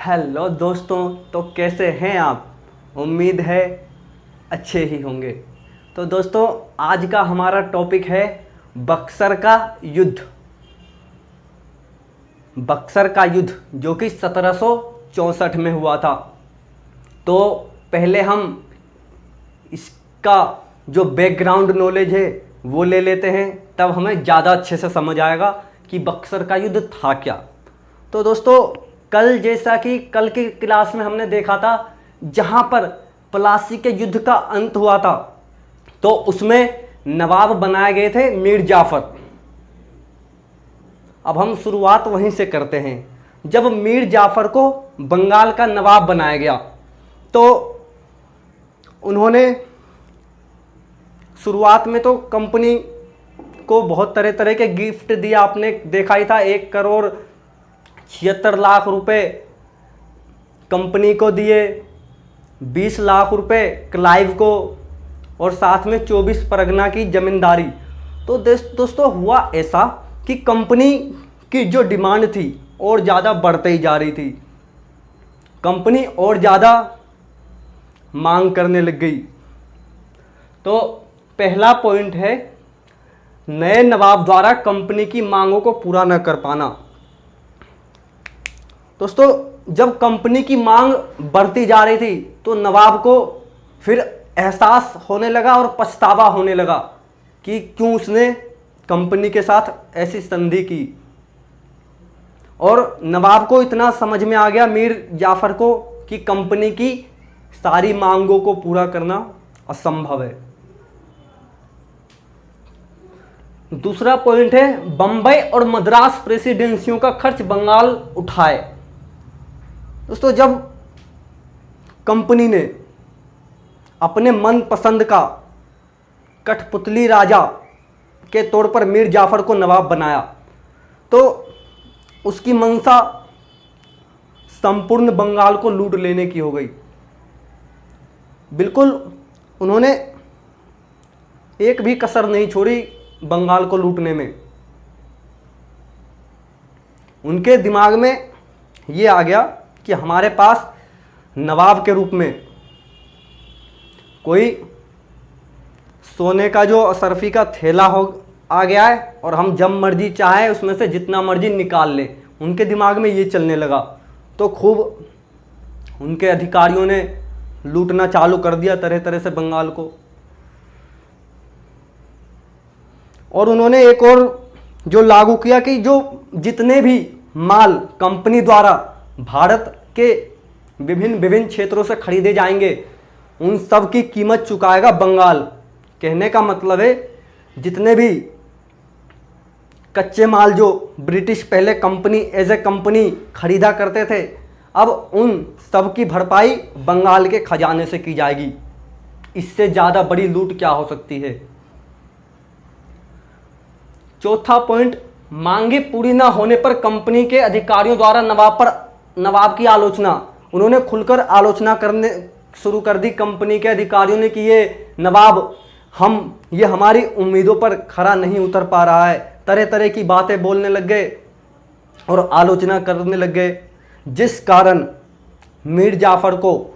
Hello दोस्तों, तो कैसे हैं आप। उम्मीद है अच्छे ही होंगे। तो दोस्तों, आज का हमारा टॉपिक है बक्सर का युद्ध। बक्सर का युद्ध जो कि 1764 में हुआ था। तो पहले हम इसका जो बैकग्राउंड नॉलेज है वो ले लेते हैं, तब हमें ज़्यादा अच्छे से समझ आएगा कि बक्सर का युद्ध था क्या। तो दोस्तों, कल जैसा कि कल की क्लास में हमने देखा था, जहाँ पर प्लासी के युद्ध का अंत हुआ था, तो उसमें नवाब बनाए गए थे मीर जाफर। अब हम शुरुआत वहीं से करते हैं। जब मीर जाफर को बंगाल का नवाब बनाया गया, तो उन्होंने शुरुआत में तो कंपनी को बहुत तरह तरह के गिफ्ट दिया। आपने देखा ही था, 1,76,00,000 रुपए कंपनी को दिए, 20 लाख रुपए क्लाइव को, और साथ में 24 परगना की जमींदारी। तो दोस्तों, हुआ ऐसा कि कंपनी की जो डिमांड थी और ज़्यादा बढ़ते ही जा रही थी। कंपनी और ज़्यादा मांग करने लग गई। तो पहला पॉइंट है, नए नवाब द्वारा कंपनी की मांगों को पूरा न कर पाना। दोस्तों, जब कंपनी की मांग बढ़ती जा रही थी, तो नवाब को फिर एहसास होने लगा और पछतावा होने लगा कि क्यों उसने कंपनी के साथ ऐसी संधि की। और नवाब को इतना समझ में आ गया, मीर जाफर को, कि कंपनी की सारी मांगों को पूरा करना असंभव है। दूसरा पॉइंट है, बंबई और मद्रास प्रेसिडेंसियों का खर्च बंगाल उठाए। दोस्तों, जब कंपनी ने अपने मनपसंद का कठपुतली राजा के तौर पर मीर जाफर को नवाब बनाया, तो उसकी मंशा संपूर्ण बंगाल को लूट लेने की हो गई। बिल्कुल उन्होंने एक भी कसर नहीं छोड़ी बंगाल को लूटने में। उनके दिमाग में ये आ गया कि हमारे पास नवाब के रूप में कोई सोने का जो असरफी का थैला हो आ गया है, और हम जब मर्जी चाहे उसमें से जितना मर्जी निकाल लें। उनके दिमाग में ये चलने लगा। तो खूब उनके अधिकारियों ने लूटना चालू कर दिया तरह तरह से बंगाल को। और उन्होंने एक और जो लागू किया कि जो जितने भी माल कंपनी द्वारा भारत के विभिन्न क्षेत्रों से खरीदे जाएंगे, उन सब की कीमत चुकाएगा बंगाल। कहने का मतलब है, जितने भी कच्चे माल जो ब्रिटिश पहले कंपनी एज ए कंपनी खरीदा करते थे, अब उन सब की भरपाई बंगाल के खजाने से की जाएगी। इससे ज़्यादा बड़ी लूट क्या हो सकती है। चौथा पॉइंट, मांगे पूरी ना होने पर कंपनी के अधिकारियों द्वारा नवाब की आलोचना। उन्होंने खुलकर आलोचना करने शुरू कर दी कंपनी के अधिकारियों ने कि ये नवाब ये हमारी उम्मीदों पर खरा नहीं उतर पा रहा है। तरह तरह की बातें बोलने लग गए और आलोचना करने लग गए, जिस कारण मीर जाफर को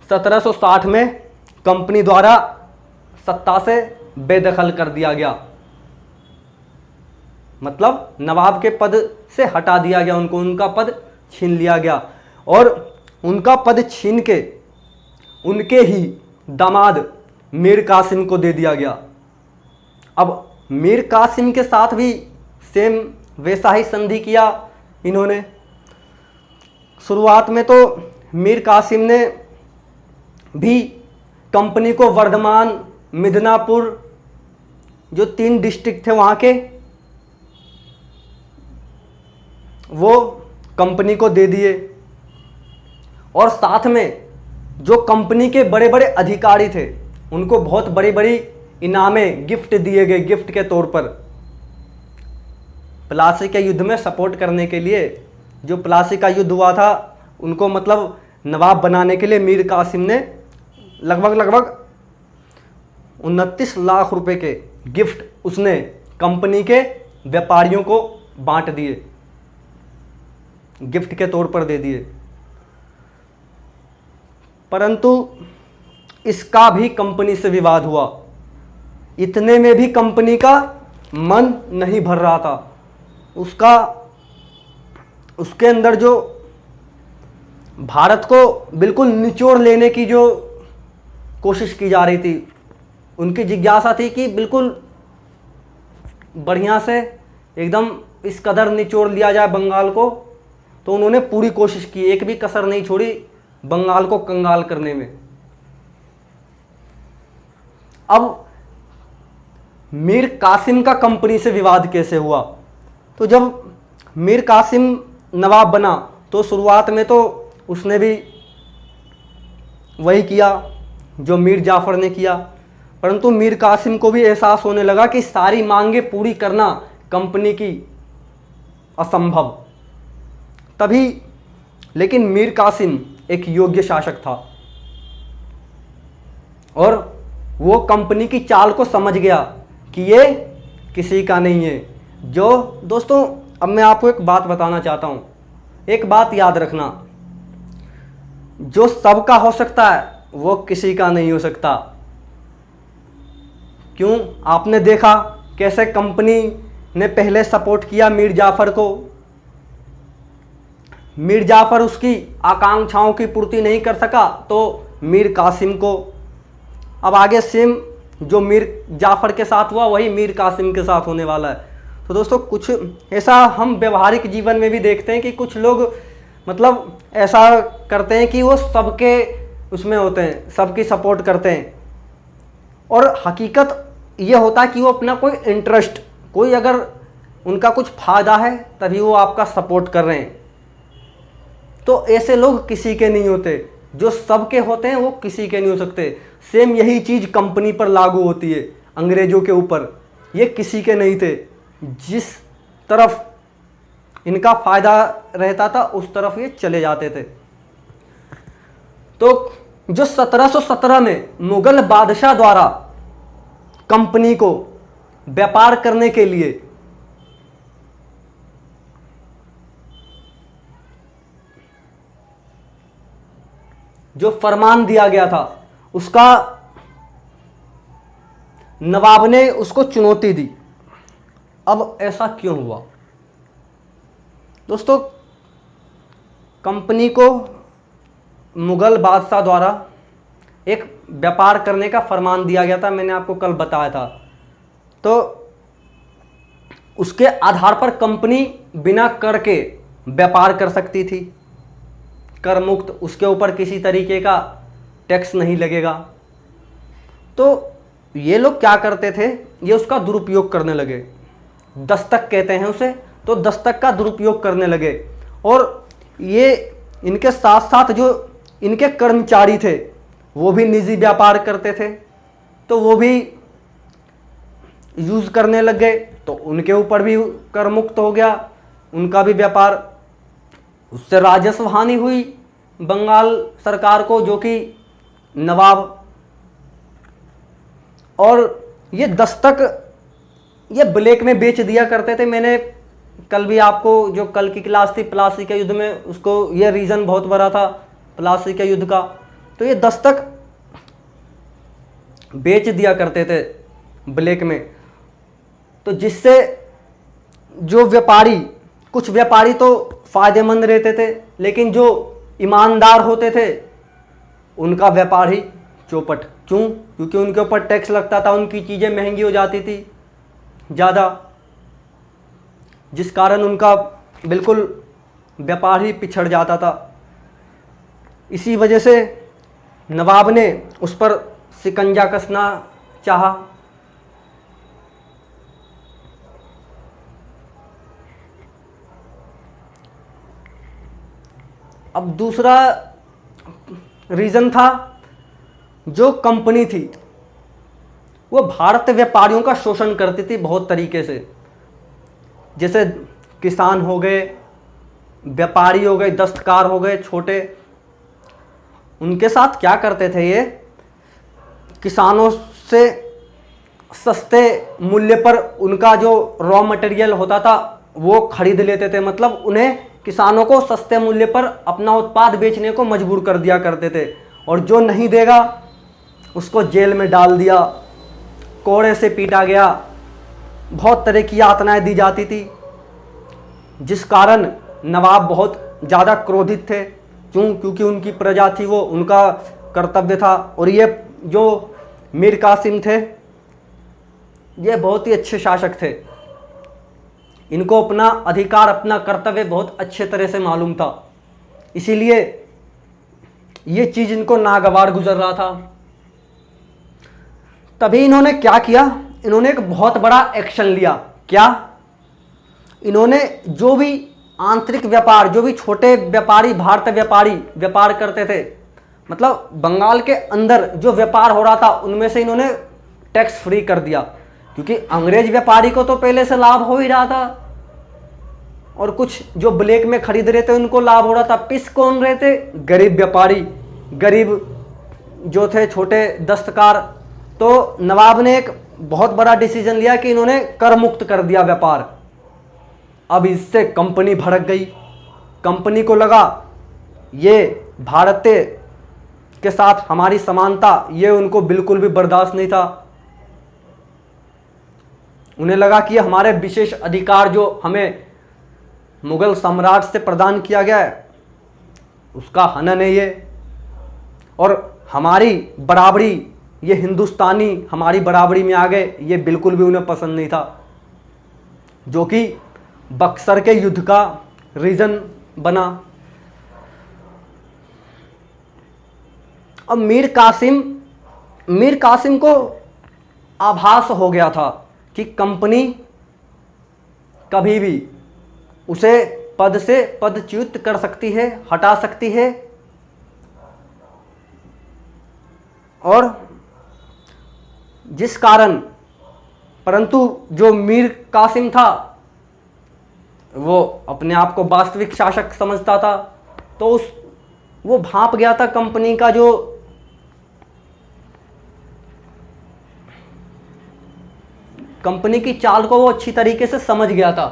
1760 में कंपनी द्वारा सत्ता से बेदखल कर दिया गया। मतलब नवाब के पद से हटा दिया गया उनको, उनका पद छीन लिया गया। और उनका पद छीन के उनके ही दामाद मीर कासिम को दे दिया गया। अब मीर कासिम के साथ भी सेम वैसा ही संधि किया इन्होंने। शुरुआत में तो मीर कासिम ने भी कंपनी को वर्धमान, मिदनापुर, जो 3 डिस्ट्रिक्ट थे वहाँ के, वो कंपनी को दे दिए। और साथ में जो कंपनी के बड़े बड़े अधिकारी थे, उनको बहुत बड़ी बड़ी इनामें गिफ्ट दिए गए, गिफ्ट के तौर पर। प्लासी के युद्ध में सपोर्ट करने के लिए, जो प्लासी का युद्ध हुआ था, उनको मतलब नवाब बनाने के लिए मीर कासिम ने लगभग 29 लाख रुपए के गिफ्ट उसने कंपनी के व्यापारियों को बांट दिए, गिफ्ट के तौर पर दे दिए। परंतु इसका भी कंपनी से विवाद हुआ। इतने में भी कंपनी का मन नहीं भर रहा था। उसके अंदर जो भारत को बिल्कुल निचोड़ लेने की जो कोशिश की जा रही थी, उनकी जिज्ञासा थी कि बिल्कुल बढ़िया से एकदम इस कदर निचोड़ लिया जाए बंगाल को। तो उन्होंने पूरी कोशिश की, एक भी कसर नहीं छोड़ी बंगाल को कंगाल करने में। अब मीर कासिम का कंपनी से विवाद कैसे हुआ? तो जब मीर कासिम नवाब बना तो शुरुआत में तो उसने भी वही किया जो मीर जाफ़र ने किया, परंतु मीर कासिम को भी एहसास होने लगा कि सारी मांगें पूरी करना कंपनी की असंभव। तभी लेकिन मीर कासिम एक योग्य शासक था और वो कंपनी की चाल को समझ गया कि ये किसी का नहीं है। जो दोस्तों, अब मैं आपको एक बात बताना चाहता हूँ, एक बात याद रखना, जो सबका हो सकता है वो किसी का नहीं हो सकता। क्यों? आपने देखा कैसे कंपनी ने पहले सपोर्ट किया मीर जाफ़र को। मीर जाफ़र उसकी आकांक्षाओं की पूर्ति नहीं कर सका तो मीर कासिम को, अब आगे सेम जो मीर जाफ़र के साथ हुआ वही मीर कासिम के साथ होने वाला है। तो दोस्तों, कुछ ऐसा हम व्यवहारिक जीवन में भी देखते हैं कि कुछ लोग मतलब ऐसा करते हैं कि वो सबके उसमें होते हैं, सबकी सपोर्ट करते हैं, और हकीकत ये होता है कि वो अपना कोई इंटरेस्ट, कोई अगर उनका कुछ फ़ायदा है तभी वो आपका सपोर्ट कर रहे हैं। तो ऐसे लोग किसी के नहीं होते। जो सबके होते हैं वो किसी के नहीं हो सकते। सेम यही चीज़ कंपनी पर लागू होती है, अंग्रेज़ों के ऊपर। ये किसी के नहीं थे, जिस तरफ इनका फ़ायदा रहता था उस तरफ ये चले जाते थे। तो जो 1717 में मुग़ल बादशाह द्वारा कंपनी को व्यापार करने के लिए जो फरमान दिया गया था, उसका नवाब ने उसको चुनौती दी। अब ऐसा क्यों हुआ? दोस्तों, कंपनी को मुग़ल बादशाह द्वारा एक व्यापार करने का फरमान दिया गया था, मैंने आपको कल बताया था। तो उसके आधार पर कंपनी बिना कर के व्यापार कर सकती थी, कर मुक्त, उसके ऊपर किसी तरीके का टैक्स नहीं लगेगा। तो ये लोग क्या करते थे, ये उसका दुरुपयोग करने लगे। दस्तक कहते हैं उसे, तो दस्तक का दुरुपयोग करने लगे। और ये इनके साथ साथ जो इनके कर्मचारी थे वो भी निजी व्यापार करते थे, तो वो भी यूज़ करने लग गए, तो उनके ऊपर भी कर मुक्त हो गया, उनका भी व्यापार। उससे राजस्व हानि हुई बंगाल सरकार को, जो कि नवाब। और ये दस्तक ये ब्लैक में बेच दिया करते थे। मैंने कल भी आपको, जो कल की क्लास थी प्लासी के युद्ध में, उसको ये रीज़न बहुत बड़ा था प्लासी के युद्ध का। तो ये दस्तक बेच दिया करते थे ब्लैक में, तो जिससे जो व्यापारी, कुछ व्यापारी तो फ़ायदेमंद रहते थे, लेकिन जो ईमानदार होते थे उनका व्यापार ही चौपट। क्यों? क्योंकि उनके ऊपर टैक्स लगता था, उनकी चीज़ें महंगी हो जाती थी ज़्यादा, जिस कारण उनका बिल्कुल व्यापार ही पिछड़ जाता था। इसी वजह से नवाब ने उस पर शिकंजा कसना चाहा। अब दूसरा रीज़न था, जो कंपनी थी वो भारतीय व्यापारियों का शोषण करती थी बहुत तरीके से। जैसे किसान हो गए, व्यापारी हो गए, दस्तकार हो गए छोटे, उनके साथ क्या करते थे ये, किसानों से सस्ते मूल्य पर उनका जो रॉ मटेरियल होता था वो खरीद लेते थे। मतलब उन्हें, किसानों को सस्ते मूल्य पर अपना उत्पाद बेचने को मजबूर कर दिया करते थे। और जो नहीं देगा उसको जेल में डाल दिया, कोड़े से पीटा गया, बहुत तरह की यातनाएं दी जाती थी, जिस कारण नवाब बहुत ज़्यादा क्रोधित थे। क्योंकि उनकी प्रजा थी, वो उनका कर्तव्य था। और ये जो मीर कासिम थे ये बहुत ही अच्छे शासक थे, इनको अपना अधिकार अपना कर्तव्य बहुत अच्छे तरह से मालूम था, इसीलिए ये चीज़ इनको नागवार गुजर रहा था। तभी इन्होंने क्या किया, इन्होंने एक बहुत बड़ा एक्शन लिया। क्या? इन्होंने जो भी आंतरिक व्यापार, जो भी छोटे व्यापारी, भारतीय व्यापारी व्यापार करते थे, मतलब बंगाल के अंदर जो व्यापार हो रहा था उनमें से इन्होंने टैक्स फ्री कर दिया। क्योंकि अंग्रेज व्यापारी को तो पहले से लाभ हो ही रहा था, और कुछ जो ब्लैक में खरीद रहे थे उनको लाभ हो रहा था। पिस कौन रहे थे? गरीब व्यापारी, गरीब जो थे छोटे दस्तकार। तो नवाब ने एक बहुत बड़ा डिसीजन लिया कि इन्होंने कर मुक्त कर दिया व्यापार। अब इससे कंपनी भड़क गई। कंपनी को लगा ये भारतीय के साथ हमारी समानता, ये उनको बिल्कुल भी बर्दाश्त नहीं था। उन्हें लगा कि हमारे विशेष अधिकार जो हमें मुगल सम्राट से प्रदान किया गया है उसका हनन है ये, और हमारी बराबरी, ये हिंदुस्तानी हमारी बराबरी में आ गए, ये बिल्कुल भी उन्हें पसंद नहीं था, जो कि बक्सर के युद्ध का रीजन बना। अब मीर कासिम को आभास हो गया था कि कंपनी कभी भी उसे पद से पदच्युत कर सकती है, हटा सकती है, और जिस कारण, परंतु जो मीर कासिम था वो अपने आप को वास्तविक शासक समझता था, तो वो भांप गया था कंपनी का जो कंपनी की चाल को वो अच्छी तरीके से समझ गया था।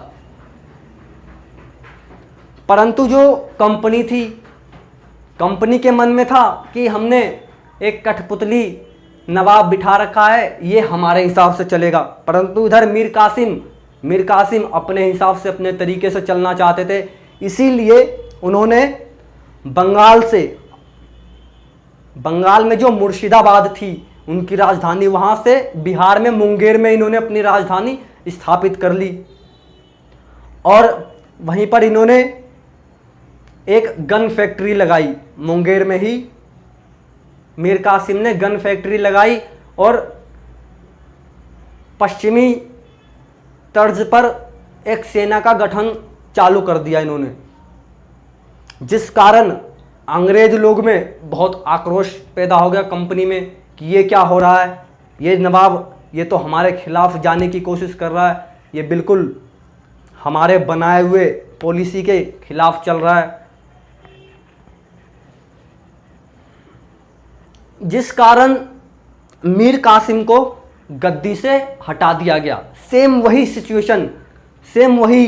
परंतु जो कंपनी थी, कंपनी के मन में था कि हमने एक कठपुतली नवाब बिठा रखा है, ये हमारे हिसाब से चलेगा। परंतु इधर मीर कासिम अपने हिसाब से, अपने तरीके से चलना चाहते थे। इसीलिए उन्होंने बंगाल में जो मुर्शिदाबाद थी उनकी राजधानी, वहाँ से बिहार में मुंगेर में इन्होंने अपनी राजधानी स्थापित कर ली, और वहीं पर इन्होंने एक गन फैक्ट्री लगाई। मुंगेर में ही मीर कासिम ने गन फैक्ट्री लगाई और पश्चिमी तर्ज पर एक सेना का गठन चालू कर दिया इन्होंने, जिस कारण अंग्रेज लोग में बहुत आक्रोश पैदा हो गया कंपनी में कि ये क्या हो रहा है, ये नवाब ये तो हमारे खिलाफ जाने की कोशिश कर रहा है, ये बिल्कुल हमारे बनाए हुए पॉलिसी के खिलाफ चल रहा है। जिस कारण मीर कासिम को गद्दी से हटा दिया गया। सेम वही सिचुएशन, सेम वही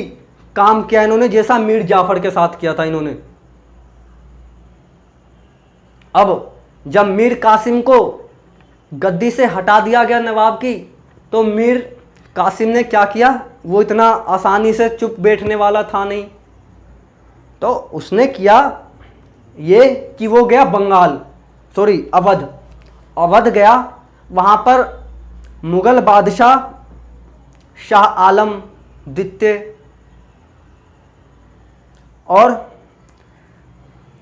काम किया इन्होंने जैसा मीर जाफर के साथ किया था इन्होंने। अब जब मीर कासिम को गद्दी से हटा दिया गया नवाब की, तो मीर कासिम ने क्या किया, वो इतना आसानी से चुप बैठने वाला था नहीं, तो उसने किया ये कि वो गया अवध गया। वहाँ पर मुगल बादशाह शाह आलम द्वितीय और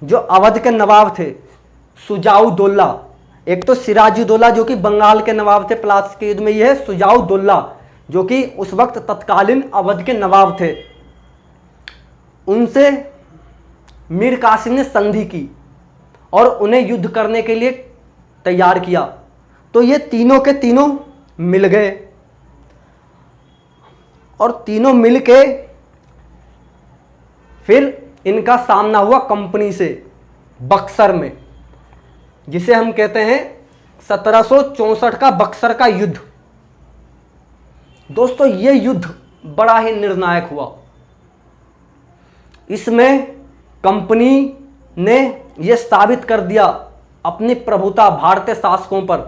जो अवध के नवाब थे सुजाउद्दौला, एक तो सिराजुद्दौला जो कि बंगाल के नवाब थे प्लासी के युद्ध में, यह है सुजाउद्दौला जो कि उस वक्त तत्कालीन अवध के नवाब थे। उनसे मीर कासिम ने संधि की और उन्हें युद्ध करने के लिए तैयार किया। तो ये तीनों के तीनों मिल गए और तीनों मिल के फिर इनका सामना हुआ कंपनी से बक्सर में, जिसे हम कहते हैं 1764 का बक्सर का युद्ध। दोस्तों ये युद्ध बड़ा ही निर्णायक हुआ। इसमें कंपनी ने यह साबित कर दिया अपनी प्रभुता भारतीय शासकों पर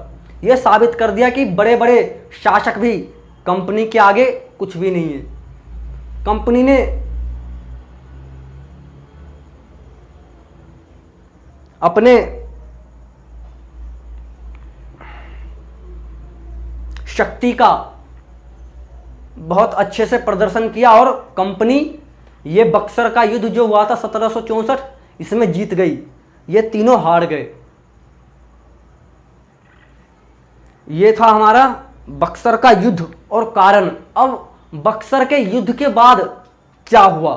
यह साबित कर दिया कि बड़े बड़े शासक भी कंपनी के आगे कुछ भी नहीं है। कंपनी ने अपने शक्ति का बहुत अच्छे से प्रदर्शन किया और कंपनी ये बक्सर का युद्ध जो हुआ था 1764 इसमें जीत गई। ये तीनों हार गए। ये था हमारा बक्सर का युद्ध और कारण। अब बक्सर के युद्ध के बाद क्या हुआ,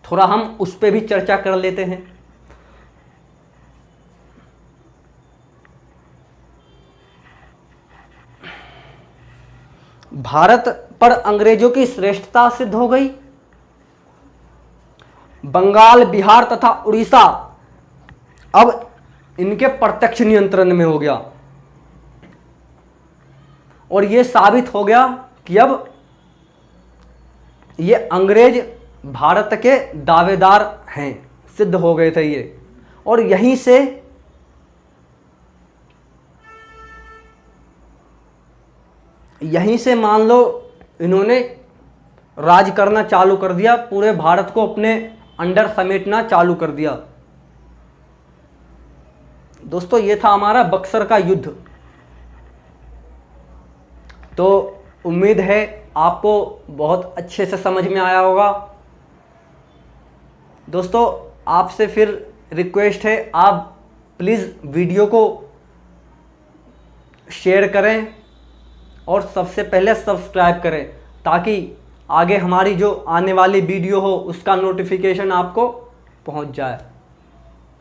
थोड़ा हम उस पर भी चर्चा कर लेते हैं। भारत पर अंग्रेजों की श्रेष्ठता सिद्ध हो गई। बंगाल, बिहार तथा उड़ीसा अब इनके प्रत्यक्ष नियंत्रण में हो गया और यह साबित हो गया कि अब ये अंग्रेज भारत के दावेदार हैं, सिद्ध हो गए थे ये। और यहीं से मान लो इन्होंने राज करना चालू कर दिया, पूरे भारत को अपने अंडर समेटना चालू कर दिया। दोस्तों ये था हमारा बक्सर का युद्ध। तो उम्मीद है आपको बहुत अच्छे से समझ में आया होगा। दोस्तों आपसे फिर रिक्वेस्ट है, आप प्लीज़ वीडियो को शेयर करें और सबसे पहले सब्सक्राइब करें ताकि आगे हमारी जो आने वाली वीडियो हो उसका नोटिफिकेशन आपको पहुंच जाए।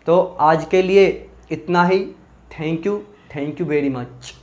तो आज के लिए इतना ही। Thank you very much.